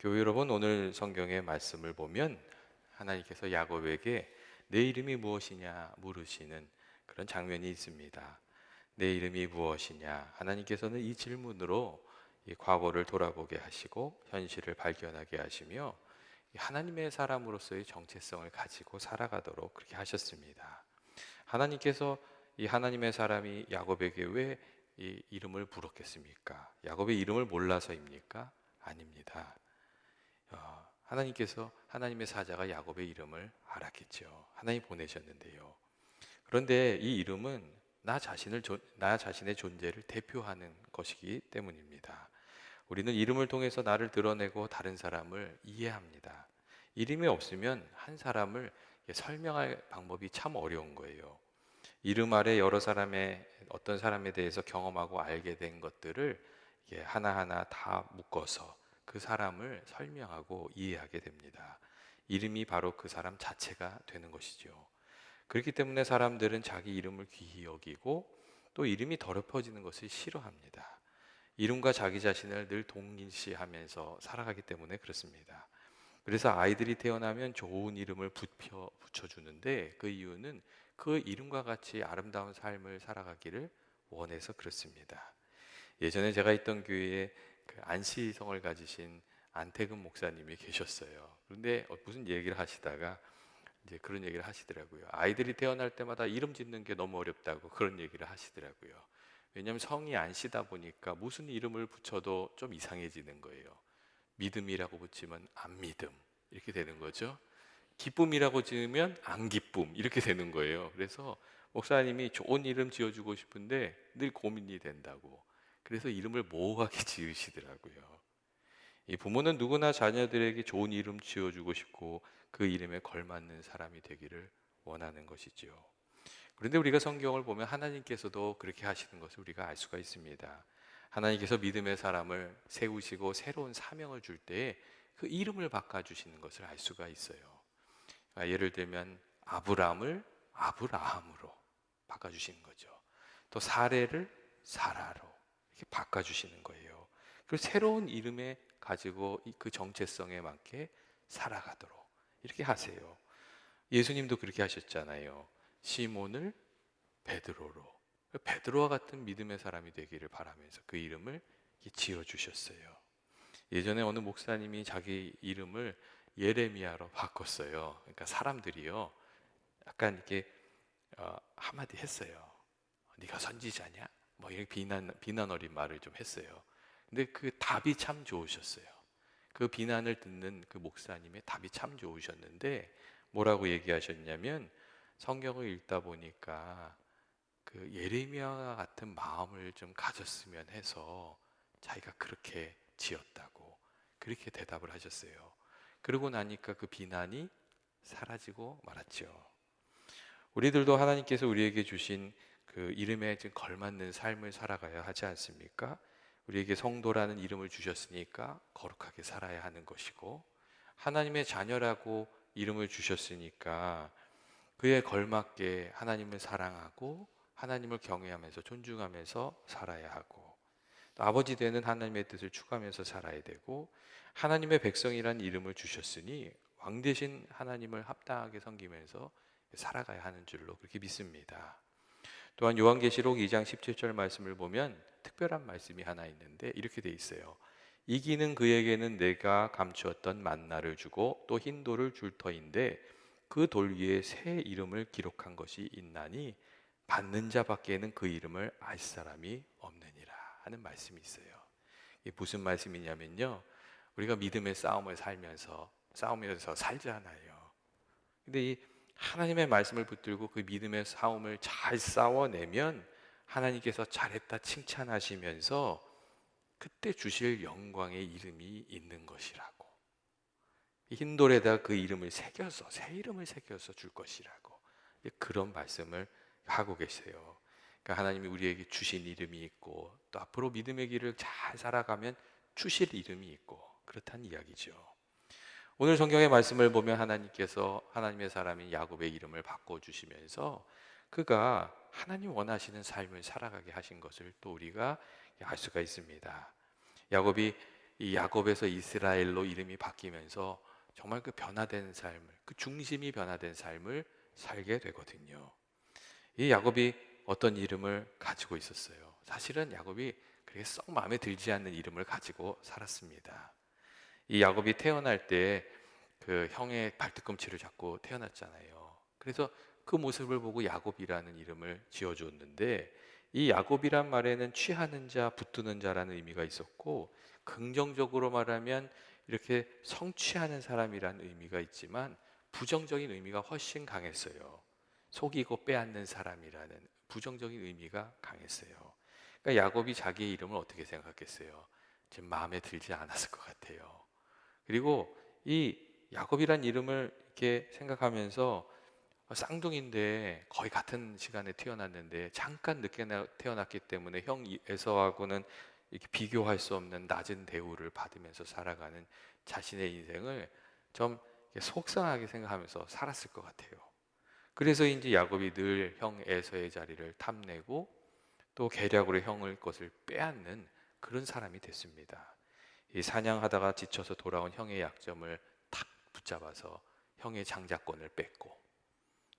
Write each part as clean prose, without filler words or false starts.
교회 여러분, 오늘 성경의 말씀을 보면 하나님께서 야곱에게 내 이름이 무엇이냐 물으시는 그런 장면이 있습니다. 내 이름이 무엇이냐? 하나님께서는 이 질문으로 이 과거를 돌아보게 하시고 현실을 발견하게 하시며 하나님의 사람으로서의 정체성을 가지고 살아가도록 그렇게 하셨습니다. 하나님께서 이 하나님의 사람이 야곱에게 왜 이 이름을 물었겠습니까? 야곱의 이름을 몰라서입니까? 아닙니다. 하나님께서 하나님의 사자가 야곱의 이름을 알았겠죠. 하나님 보내셨는데요. 그런데 이 이름은 나 자신의 존재를 대표하는 것이기 때문입니다. 우리는 이름을 통해서 나를 드러내고 다른 사람을 이해합니다. 이름이 없으면 한 사람을 설명할 방법이 참 어려운 거예요. 이름 아래 여러 사람의 어떤 사람에 대해서 경험하고 알게 된 것들을 하나하나 다 묶어서 그 사람을 설명하고 이해하게 됩니다. 이름이 바로 그 사람 자체가 되는 것이죠. 그렇기 때문에 사람들은 자기 이름을 귀히 여기고 또 이름이 더럽혀지는 것을 싫어합니다. 이름과 자기 자신을 늘 동일시하면서 살아가기 때문에 그렇습니다. 그래서 아이들이 태어나면 좋은 이름을 붙여주는데 그 이유는 그 이름과 같이 아름다운 삶을 살아가기를 원해서 그렇습니다. 예전에 제가 있던 교회에 그 안시성을 가지신 안태근 목사님이 계셨어요. 그런데 무슨 얘기를 하시다가 이제 그런 얘기를 하시더라고요. 아이들이 태어날 때마다 이름 짓는 게 너무 어렵다고 그런 얘기를 하시더라고요. 왜냐하면 성이 안시다 보니까 무슨 이름을 붙여도 좀 이상해지는 거예요. 믿음이라고 붙이면 안 믿음 이렇게 되는 거죠. 기쁨이라고 지으면 안 기쁨 이렇게 되는 거예요. 그래서 목사님이 좋은 이름 지어주고 싶은데 늘 고민이 된다고. 그래서 이름을 모호하게 지으시더라고요. 이 부모는 누구나 자녀들에게 좋은 이름 지어주고 싶고 그 이름에 걸맞는 사람이 되기를 원하는 것이지요. 그런데 우리가 성경을 보면 하나님께서도 그렇게 하시는 것을 우리가 알 수가 있습니다. 하나님께서 믿음의 사람을 세우시고 새로운 사명을 줄 때에 그 이름을 바꿔주시는 것을 알 수가 있어요. 예를 들면 아브람을 아브라함으로 바꿔주시는 거죠. 또 사레를 사라로 이렇게 바꿔주시는 거예요. 그 새로운 이름에 가지고 그 정체성에 맞게 살아가도록 이렇게 하세요. 예수님도 그렇게 하셨잖아요. 시몬을 베드로로, 베드로와 같은 믿음의 사람이 되기를 바라면서 그 이름을 지어주셨어요. 예전에 어느 목사님이 자기 이름을 예레미야로 바꿨어요. 그러니까 사람들이요, 약간 이렇게 한마디 했어요. 네가 선지자냐? 뭐 이렇게 비난 어린 말을 좀 했어요. 근데 그 답이 참 좋으셨어요. 그 비난을 듣는 그 목사님의 답이 참 좋으셨는데 뭐라고 얘기하셨냐면 성경을 읽다 보니까 그 예레미야와 같은 마음을 좀 가졌으면 해서 자기가 그렇게 지었다고 그렇게 대답을 하셨어요. 그러고 나니까 그 비난이 사라지고 말았죠. 우리들도 하나님께서 우리에게 주신 그 이름에 걸맞는 삶을 살아가야 하지 않습니까? 우리에게 성도라는 이름을 주셨으니까 거룩하게 살아야 하는 것이고, 하나님의 자녀라고 이름을 주셨으니까 그에 걸맞게 하나님을 사랑하고 하나님을 경외하면서 존중하면서 살아야 하고, 또 아버지 되는 하나님의 뜻을 추구하면서 살아야 되고, 하나님의 백성이라는 이름을 주셨으니 왕 대신 하나님을 합당하게 섬기면서 살아가야 하는 줄로 그렇게 믿습니다. 또한 요한계시록 2장 17절 말씀을 보면 특별한 말씀이 하나 있는데 이렇게 돼 있어요. 이기는 그에게는 내가 감추었던 만나를 주고 또 흰 돌을 줄 터인데 그 돌 위에 새 이름을 기록한 것이 있나니 받는 자밖에는 그 이름을 알 사람이 없느니라 하는 말씀이 있어요. 이게 무슨 말씀이냐면요, 우리가 믿음의 싸움을 싸우면서 살잖아요. 근데 이 하나님의 말씀을 붙들고 그 믿음의 싸움을 잘 싸워내면 하나님께서 잘했다 칭찬하시면서 그때 주실 영광의 이름이 있는 것이라고, 흰돌에다 그 이름을 새겨서 새 이름을 새겨서 줄 것이라고 그런 말씀을 하고 계세요. 그러니까 하나님이 우리에게 주신 이름이 있고 또 앞으로 믿음의 길을 잘 살아가면 주실 이름이 있고 그렇다는 이야기죠. 오늘 성경의 말씀을 보면 하나님께서 하나님의 사람인 야곱의 이름을 바꿔주시면서 그가 하나님 원하시는 삶을 살아가게 하신 것을 또 우리가 알 수가 있습니다. 야곱이 이 야곱에서 이스라엘로 이름이 바뀌면서 정말 그 변화된 삶을, 그 중심이 변화된 삶을 살게 되거든요. 이 야곱이 어떤 이름을 가지고 있었어요. 사실은 야곱이 그렇게 썩 마음에 들지 않는 이름을 가지고 살았습니다. 이 야곱이 태어날 때 그 형의 발뒤꿈치를 잡고 태어났잖아요. 그래서 그 모습을 보고 야곱이라는 이름을 지어줬는데, 이 야곱이란 말에는 취하는 자, 붙드는 자라는 의미가 있었고, 긍정적으로 말하면 이렇게 성취하는 사람이라는 의미가 있지만, 부정적인 의미가 훨씬 강했어요. 속이고 빼앗는 사람이라는 부정적인 의미가 강했어요. 그러니까 야곱이 자기의 이름을 어떻게 생각했어요? 지금 마음에 들지 않았을 것 같아요. 그리고 이 야곱이란 이름을 이렇게 생각하면서 쌍둥이인데 거의 같은 시간에 태어났는데 잠깐 늦게 태어났기 때문에 형 에서하고는 이렇게 비교할 수 없는 낮은 대우를 받으면서 살아가는 자신의 인생을 좀 속상하게 생각하면서 살았을 것 같아요. 그래서 이제 야곱이 늘 형 에서의 자리를 탐내고 또 계략으로 형을 것을 빼앗는 그런 사람이 됐습니다. 이 사냥하다가 지쳐서 돌아온 형의 약점을 탁 붙잡아서 형의 장자권을 뺏고,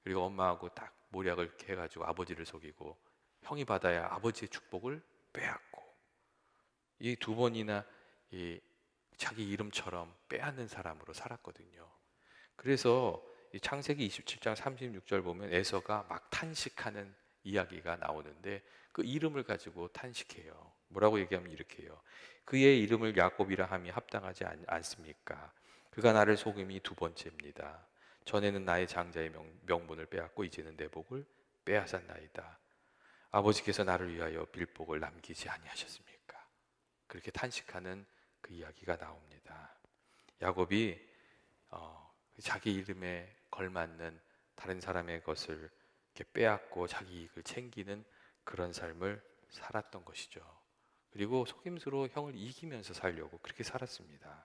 그리고 엄마하고 딱 모략을 이렇게 해가지고 아버지를 속이고 형이 받아야 아버지의 축복을 빼앗고, 이 두 번이나 이 자기 이름처럼 빼앗는 사람으로 살았거든요. 그래서 이 창세기 27장 36절 보면 에서가 막 탄식하는 이야기가 나오는데, 그 이름을 가지고 탄식해요. 뭐라고 얘기하면 이렇게 해요. 그의 이름을 야곱이라 함이 합당하지 않습니까? 그가 나를 속임이 두 번째입니다. 전에는 나의 장자의 명분을 빼앗고 이제는 내 복을 빼앗았나이다. 아버지께서 나를 위하여 빌복을 남기지 아니하셨습니까? 그렇게 탄식하는 그 이야기가 나옵니다. 야곱이 자기 이름에 걸맞는 다른 사람의 것을 이렇게 빼앗고 자기 이익을 챙기는 그런 삶을 살았던 것이죠. 그리고 속임수로 형을 이기면서 살려고 그렇게 살았습니다.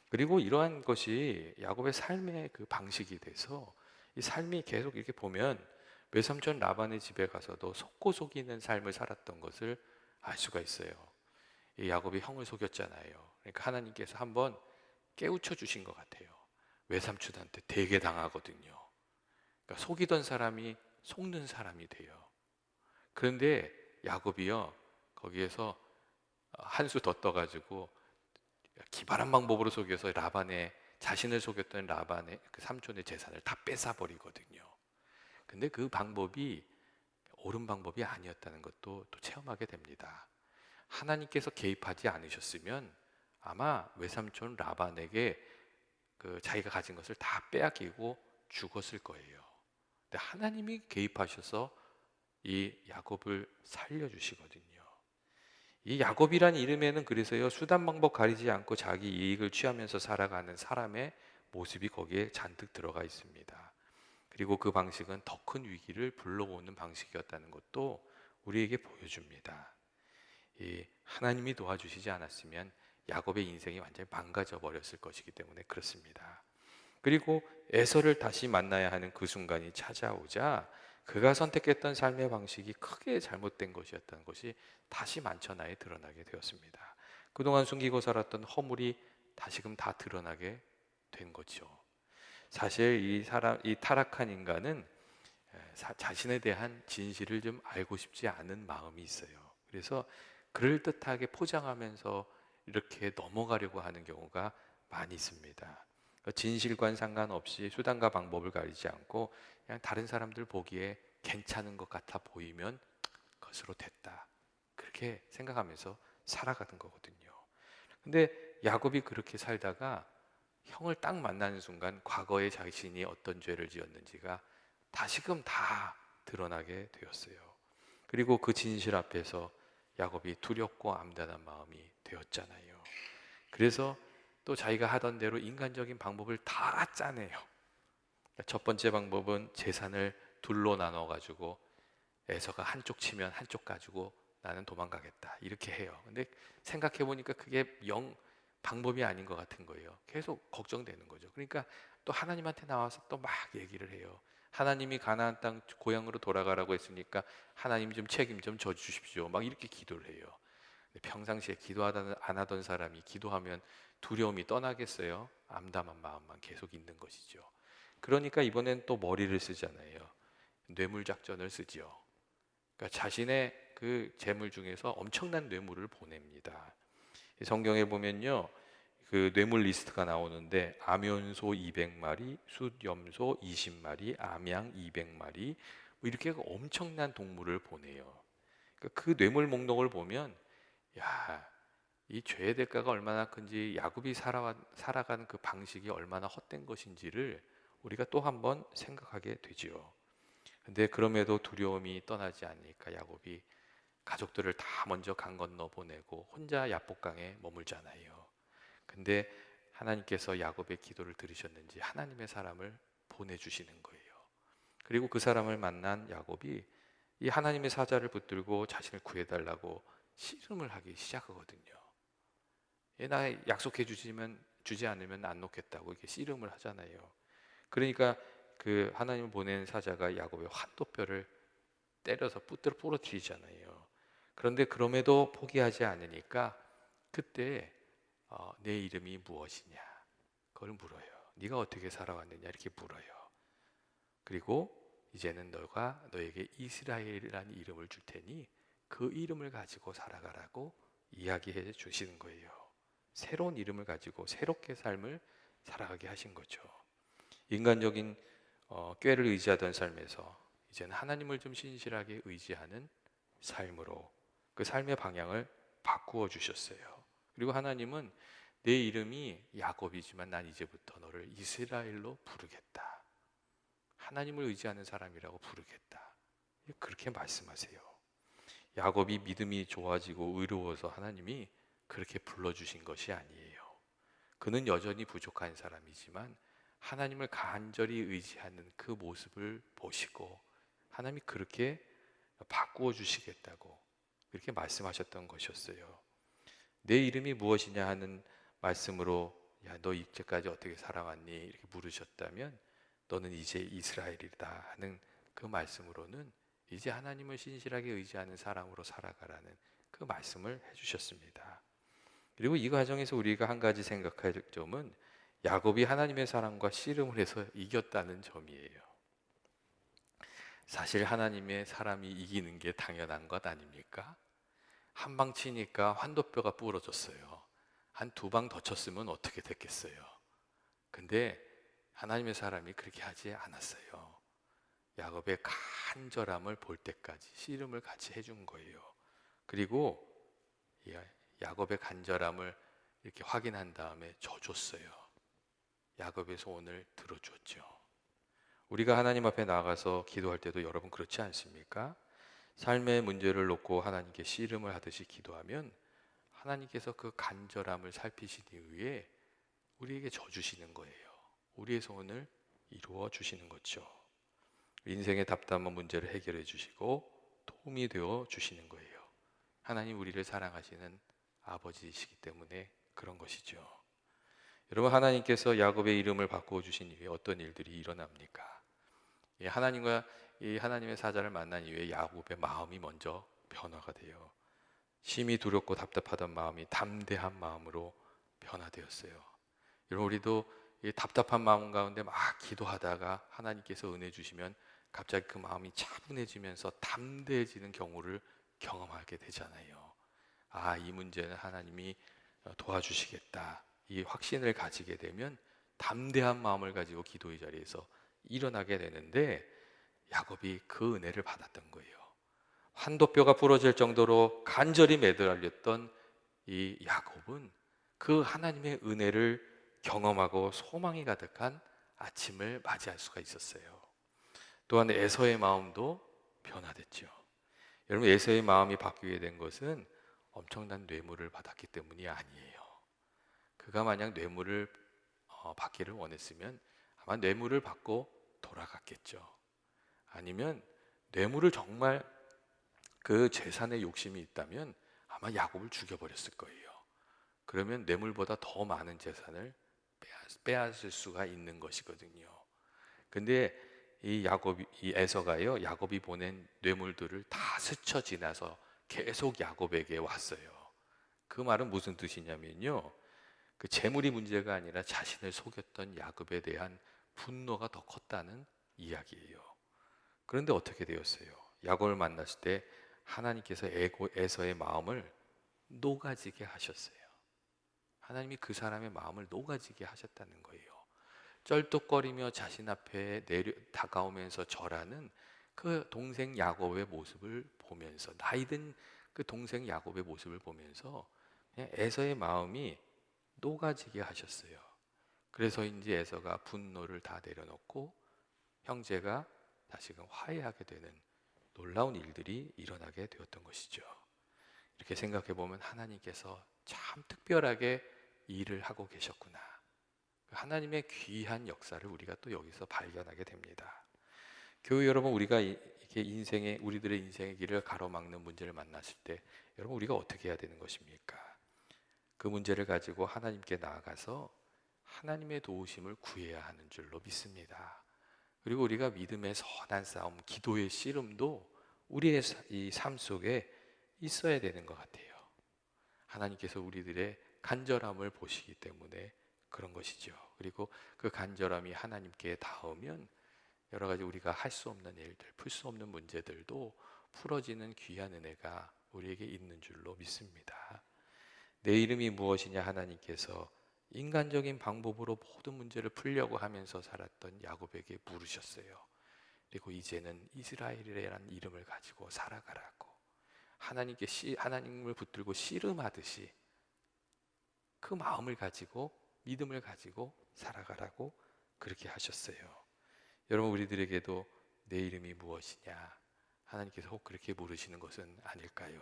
그리고 이러한 것이 야곱의 삶의 그 방식이 돼서 이 삶이 계속 이렇게 보면 외삼촌 라반의 집에 가서도 속고 속이는 삶을 살았던 것을 알 수가 있어요. 이 야곱이 형을 속였잖아요. 그러니까 하나님께서 한번 깨우쳐 주신 것 같아요. 외삼촌한테 되게 당하거든요. 그러니까 속이던 사람이 속는 사람이 돼요. 그런데 야곱이요, 거기에서 한 수 더 떠가지고 기발한 방법으로 속여서 라반의, 자신을 속였던 라반의 그 삼촌의 재산을 다 뺏어버리거든요. 근데 그 방법이 옳은 방법이 아니었다는 것도 또 체험하게 됩니다. 하나님께서 개입하지 않으셨으면 아마 외삼촌 라반에게 그 자기가 가진 것을 다 빼앗기고 죽었을 거예요. 근데 하나님이 개입하셔서 이 야곱을 살려주시거든요. 이 야곱이란 이름에는 그래서요, 수단 방법 가리지 않고 자기 이익을 취하면서 살아가는 사람의 모습이 거기에 잔뜩 들어가 있습니다. 그리고 그 방식은 더 큰 위기를 불러오는 방식이었다는 것도 우리에게 보여줍니다. 이 하나님이 도와주시지 않았으면 야곱의 인생이 완전히 망가져 버렸을 것이기 때문에 그렇습니다. 그리고 에서를 다시 만나야 하는 그 순간이 찾아오자 그가 선택했던 삶의 방식이 크게 잘못된 것이었다는 것이 다시 만천하에 드러나게 되었습니다. 그동안 숨기고 살았던 허물이 다시금 다 드러나게 된 거죠. 사실 이 타락한 인간은 자신에 대한 진실을 좀 알고 싶지 않은 마음이 있어요. 그래서 그럴듯하게 포장하면서 이렇게 넘어가려고 하는 경우가 많이 있습니다. 진실과는 상관없이 수단과 방법을 가리지 않고 그냥 다른 사람들 보기에 괜찮은 것 같아 보이면 그것으로 됐다, 그렇게 생각하면서 살아가는 거거든요. 근데 야곱이 그렇게 살다가 형을 딱 만나는 순간 과거에 자신이 어떤 죄를 지었는지가 다시금 다 드러나게 되었어요. 그리고 그 진실 앞에서 야곱이 두렵고 암담한 마음이 되었잖아요. 그래서 또 자기가 하던 대로 인간적인 방법을 다 짜내요. 첫 번째 방법은 재산을 둘로 나눠 가지고 에서가 한쪽 치면 한쪽 가지고 나는 도망가겠다, 이렇게 해요. 근데 생각해 보니까 그게 영 방법이 아닌 것 같은 거예요. 계속 걱정되는 거죠. 그러니까 또 하나님한테 나와서 또 막 얘기를 해요. 하나님이 가나안 땅 고향으로 돌아가라고 했으니까 하나님 좀 책임 좀 져 주십시오, 막 이렇게 기도를 해요. 평상시에 기도 안 하던 사람이 기도하면 두려움이 떠나겠어요? 암담한 마음만 계속 있는 것이죠. 그러니까 이번엔 또 머리를 쓰잖아요. 뇌물 작전을 쓰지요. 그러니까 자신의 그 재물 중에서 엄청난 뇌물을 보냅니다. 성경에 보면요, 그 뇌물 리스트가 나오는데 암연소 200마리, 숫염소 20마리, 암양 200마리 뭐 이렇게 엄청난 동물을 보내요. 그러니까 그 뇌물 목록을 보면 야, 이 죄의 대가가 얼마나 큰지, 야곱이 살아가는 그 방식이 얼마나 헛된 것인지를 우리가 또 한번 생각하게 되지요. 근데 그럼에도 두려움이 떠나지 않으니까 야곱이 가족들을 다 먼저 강 건너 보내고 혼자 야복강에 머물잖아요. 근데 하나님께서 야곱의 기도를 들으셨는지 하나님의 사람을 보내주시는 거예요. 그리고 그 사람을 만난 야곱이 이 하나님의 사자를 붙들고 자신을 구해달라고 씨름을 하기 시작하거든요. 나 약속해 주지 않으면 안 놓겠다고 이렇게 씨름을 하잖아요. 그러니까 그 하나님을 보낸 사자가 야곱의 환도뼈를 때려서 뿌뜨러 부러뜨리잖아요. 그런데 그럼에도 포기하지 않으니까 그때 내 이름이 무엇이냐 그걸 물어요. 네가 어떻게 살아왔느냐 이렇게 물어요. 그리고 이제는 너가 너에게 이스라엘이라는 이름을 줄 테니 그 이름을 가지고 살아가라고 이야기해 주시는 거예요. 새로운 이름을 가지고 새롭게 삶을 살아가게 하신 거죠. 인간적인 꾀를 의지하던 삶에서 이제는 하나님을 좀 신실하게 의지하는 삶으로 그 삶의 방향을 바꾸어 주셨어요. 그리고 하나님은 내 이름이 야곱이지만 난 이제부터 너를 이스라엘로 부르겠다. 하나님을 의지하는 사람이라고 부르겠다. 그렇게 말씀하세요. 야곱이 믿음이 좋아지고 의로워서 하나님이 그렇게 불러주신 것이 아니에요. 그는 여전히 부족한 사람이지만 하나님을 간절히 의지하는 그 모습을 보시고 하나님이 그렇게 바꾸어 주시겠다고 그렇게 말씀하셨던 것이었어요. 내 이름이 무엇이냐 하는 말씀으로 야, 너 이제까지 어떻게 살아왔니? 이렇게 물으셨다면 너는 이제 이스라엘이다 하는 그 말씀으로는 이제 하나님을 신실하게 의지하는 사람으로 살아가라는 그 말씀을 해주셨습니다. 그리고 이 과정에서 우리가 한 가지 생각할 점은 야곱이 하나님의 사랑과 씨름을 해서 이겼다는 점이에요. 사실 하나님의 사람이 이기는 게 당연한 것 아닙니까? 한 방 치니까 환도뼈가 부러졌어요. 한 두 방 더 쳤으면 어떻게 됐겠어요? 근데 하나님의 사람이 그렇게 하지 않았어요. 야곱의 간절함을 볼 때까지 씨름을 같이 해준 거예요. 그리고 야곱의 간절함을 이렇게 확인한 다음에 져줬어요. 야곱의 소원을 들어줬죠. 우리가 하나님 앞에 나가서 기도할 때도 여러분 그렇지 않습니까? 삶의 문제를 놓고 하나님께 씨름을 하듯이 기도하면 하나님께서 그 간절함을 살피신 이후에 우리에게 져주시는 거예요. 우리의 소원을 이루어 주시는 거죠. 인생의 답답한 문제를 해결해 주시고 도움이 되어 주시는 거예요. 하나님 우리를 사랑하시는 아버지이시기 때문에 그런 것이죠. 여러분 하나님께서 야곱의 이름을 바꾸어 주신 이후에 어떤 일들이 일어납니까? 하나님과 이 하나님의 사자를 만난 이후에 야곱의 마음이 먼저 변화가 돼요. 심히 두렵고 답답하던 마음이 담대한 마음으로 변화되었어요. 여러분 우리도 이 답답한 마음 가운데 막 기도하다가 하나님께서 은혜 주시면 갑자기 그 마음이 차분해지면서 담대해지는 경우를 경험하게 되잖아요. 아, 이 문제는 하나님이 도와주시겠다. 이 확신을 가지게 되면 담대한 마음을 가지고 기도의 자리에서 일어나게 되는데 야곱이 그 은혜를 받았던 거예요. 환도뼈가 부러질 정도로 간절히 매달렸던 이 야곱은 그 하나님의 은혜를 경험하고 소망이 가득한 아침을 맞이할 수가 있었어요. 또한 에서의 마음도 변화됐죠. 여러분 에서의 마음이 바뀌게 된 것은 엄청난 뇌물을 받았기 때문이 아니에요. 그가 만약 뇌물을 받기를 원했으면 아마 뇌물을 받고 돌아갔겠죠. 아니면 뇌물을 정말 그 재산에 욕심이 있다면 아마 야곱을 죽여버렸을 거예요. 그러면 뇌물보다 더 많은 재산을 빼앗을 수가 있는 것이거든요. 근데 이 에서가요, 야곱이 보낸 뇌물들을 다 스쳐 지나서 계속 야곱에게 왔어요. 그 말은 무슨 뜻이냐면요. 그 재물이 문제가 아니라 자신을 속였던 야곱에 대한 분노가 더 컸다는 이야기예요. 그런데 어떻게 되었어요? 야곱을 만났을 때 하나님께서 에서의 마음을 녹아지게 하셨어요. 하나님이 그 사람의 마음을 녹아지게 하셨다는 거예요. 쩔뚝거리며 자신 앞에 다가오면서 절하는 그 동생 야곱의 모습을 보면서, 나이든 그 동생 야곱의 모습을 보면서 그냥 에서의 마음이 녹아지게 하셨어요. 그래서인지 에서가 분노를 다 내려놓고 형제가 다시금 화해하게 되는 놀라운 일들이 일어나게 되었던 것이죠. 이렇게 생각해 보면 하나님께서 참 특별하게 일을 하고 계셨구나. 하나님의 귀한 역사를 우리가 또 여기서 발견하게 됩니다. 교회 여러분, 우리가 이렇게 우리들의 인생의 길을 가로막는 문제를 만났을 때 여러분, 우리가 어떻게 해야 되는 것입니까? 그 문제를 가지고 하나님께 나아가서 하나님의 도우심을 구해야 하는 줄로 믿습니다. 그리고 우리가 믿음의 선한 싸움, 기도의 씨름도 우리의 이 삶 속에 있어야 되는 것 같아요. 하나님께서 우리들의 간절함을 보시기 때문에 그런 것이죠. 그리고 그 간절함이 하나님께 닿으면 여러 가지 우리가 할 수 없는 일들, 풀 수 없는 문제들도 풀어지는 귀한 은혜가 우리에게 있는 줄로 믿습니다. 내 이름이 무엇이냐, 하나님께서 인간적인 방법으로 모든 문제를 풀려고 하면서 살았던 야곱에게 물으셨어요. 그리고 이제는 이스라엘이라는 이름을 가지고 살아가라고, 하나님을 붙들고 씨름하듯이 그 마음을 가지고 믿음을 가지고 살아가라고 그렇게 하셨어요. 여러분, 우리들에게도 내 이름이 무엇이냐, 하나님께서 혹 그렇게 물으시는 것은 아닐까요?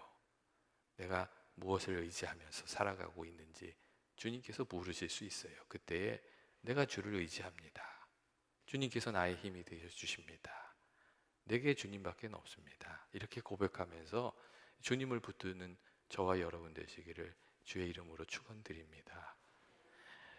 내가 무엇을 의지하면서 살아가고 있는지 주님께서 물으실 수 있어요. 그때에 내가 주를 의지합니다. 주님께서 나의 힘이 되어 주십니다. 내게 주님밖에 없습니다. 이렇게 고백하면서 주님을 붙드는 저와 여러분 되시기를 주의 이름으로 축원드립니다.